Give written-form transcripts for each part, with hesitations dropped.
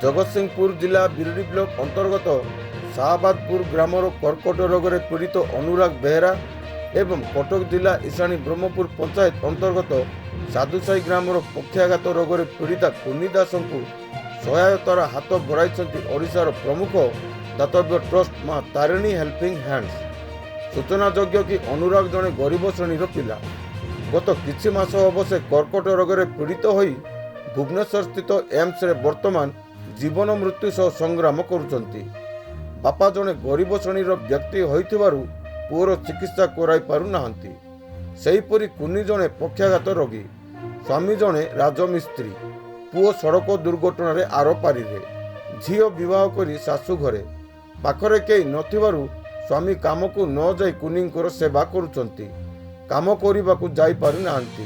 ଜଗତସିଂହପୁର ଜିଲ୍ଲା ବିରଡି ବ୍ଲକ ଅନ୍ତର୍ଗତ ଶାହାବାଦପୁର ଗ୍ରାମର କର୍କଟ ରୋଗରେ ପୀଡ଼ିତ ଅନୁରାଗ ବେହେରା ଏବଂ କଟକ ଜିଲ୍ଲା ଇଶାଣୀ ବ୍ରହ୍ମପୁର ପଞ୍ଚାୟତ ଅନ୍ତର୍ଗତ ସାଧୁସାହି ଗ୍ରାମର ପକ୍ଷାଘାତ ରୋଗରେ ପୀଡ଼ିତା କୁନି ଦାସଙ୍କୁ ସହାୟତାର ହାତ ବଢ଼ାଇଛନ୍ତି ଓଡ଼ିଶାର ପ୍ରମୁଖ ଦାତବ୍ୟ ଟ୍ରଷ୍ଟ ମା ତାରିଣୀ ହେଲ୍ପିଂ ହ୍ୟାଣ୍ଡସ୍। ସୂଚନାଯୋଗ୍ୟ କି ଅନୁରାଗ ଜଣେ ଗରିବ ଶ୍ରେଣୀର ପିଲା। ଗତ କିଛି ମାସ ହେବ ସେ କର୍କଟ ରୋଗରେ ପୀଡ଼ିତ ହୋଇ ଭୁବନେଶ୍ୱର ସ୍ଥିତ ଏମ୍ସରେ ବର୍ତ୍ତମାନ ଜୀବନ ମୃତ୍ୟୁ ସହ ସଂଗ୍ରାମ କରୁଛନ୍ତି। ବାପା ଜଣେ ଗରିବ ଶ୍ରେଣୀର ବ୍ୟକ୍ତି ହୋଇଥିବାରୁ ପୁଅର ଚିକିତ୍ସା କରାଇ ପାରୁନାହାନ୍ତି। ସେହିପରି କୁନି ଜଣେ ପକ୍ଷାଘାତ ରୋଗୀ, ସ୍ୱାମୀ ଜଣେ ରାଜମିସ୍ତ୍ରୀ, ପୁଅ ସଡ଼କ ଦୁର୍ଘଟଣାରେ ଆରପାରିରେ, ଝିଅ ବିବାହ କରି ଶାଶୁ ଘରେ। ପାଖରେ କେହି ନଥିବାରୁ ସ୍ୱାମୀ କାମକୁ ନ ଯାଇ କୁନିଙ୍କର ସେବା କରୁଛନ୍ତି। କାମ କରିବାକୁ ଯାଇପାରୁନାହାନ୍ତି।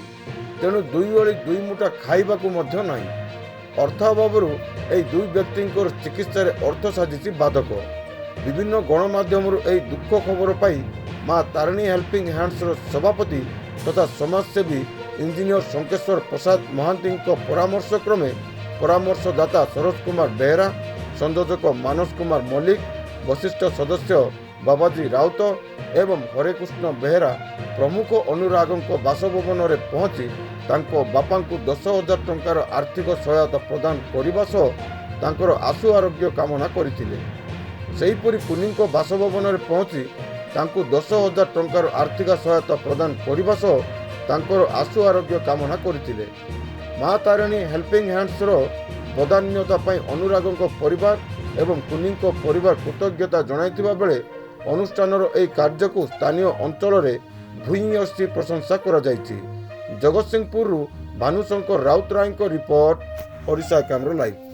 ତେଣୁ ଦୁଇ ଓଳି ଦୁଇ ମୁଠା ଖାଇବାକୁ ମଧ୍ୟ ନାହିଁ। ଅର୍ଥ ଅଭାବରୁ ଏହି ଦୁଇ ବ୍ୟକ୍ତିଙ୍କର ଚିକିତ୍ସାରେ ଅର୍ଥ ସାଜିଛି ବାଧକ। ବିଭିନ୍ନ ଗଣମାଧ୍ୟମରୁ ଏହି ଦୁଃଖ ଖବର ପାଇ ମା ତାରିଣୀ ହେଲ୍ପିଂ ହ୍ୟାଣ୍ଡସ୍ର ସଭାପତି ତଥା ସମାଜସେବୀ ଇଞ୍ଜିନିୟର ଶଙ୍କେଶ୍ୱର ପ୍ରସାଦ ମହାନ୍ତିଙ୍କ ପରାମର୍ଶକ୍ରମେ ପରାମର୍ଶଦାତା ସରୋଜ କୁମାର ବେହେରା, ସଂଯୋଜକ ମାନସ କୁମାର ମଲ୍ଲିକ, ବରିଷ୍ଠ ସଦସ୍ୟ ବାବାଜୀ ରାଉତ ଏବଂ ହରେକୃଷ୍ଣ ବେହେରା ପ୍ରମୁଖ ଅନୁରାଗଙ୍କ ବାସଭବନରେ ପହଞ୍ଚି ତାଙ୍କ ବାପାଙ୍କୁ 10,000 ଟଙ୍କାର ଆର୍ଥିକ ସହାୟତା ପ୍ରଦାନ କରିବା ସହ ତାଙ୍କର ଆଶୁ ଆରୋଗ୍ୟ କାମନା କରିଥିଲେ। ସେହିପରି କୁନିଙ୍କ ବାସଭବନରେ ପହଞ୍ଚି ତାଙ୍କୁ 10,000 ଟଙ୍କାର ଆର୍ଥିକ ସହାୟତା ପ୍ରଦାନ କରିବା ସହ ତାଙ୍କର ଆଶୁ ଆରୋଗ୍ୟ କାମନା କରିଥିଲେ। ମା ତାରିଣୀ ହେଲ୍ପିଂ ହ୍ୟାଣ୍ଡସ୍ର ବଦାନ୍ୟତା ପାଇଁ ଅନୁରାଗଙ୍କ ପରିବାର ଏବଂ କୁନିଙ୍କ ପରିବାର କୃତଜ୍ଞତା ଜଣାଇଥିବା ବେଳେ ଅନୁଷ୍ଠାନର ଏହି କାର୍ଯ୍ୟକୁ ସ୍ଥାନୀୟ ଅଞ୍ଚଳରେ ଭୂୟସୀ ପ୍ରଶଂସା କରାଯାଇଛି। ଜଗତସିଂହପୁରରୁ ଭାନୁଶଙ୍କର ରାଉତରାୟଙ୍କ ରିପୋର୍ଟ, ଓଡ଼ିଶା କ୍ୟାମେରା ଲାଇଭ୍।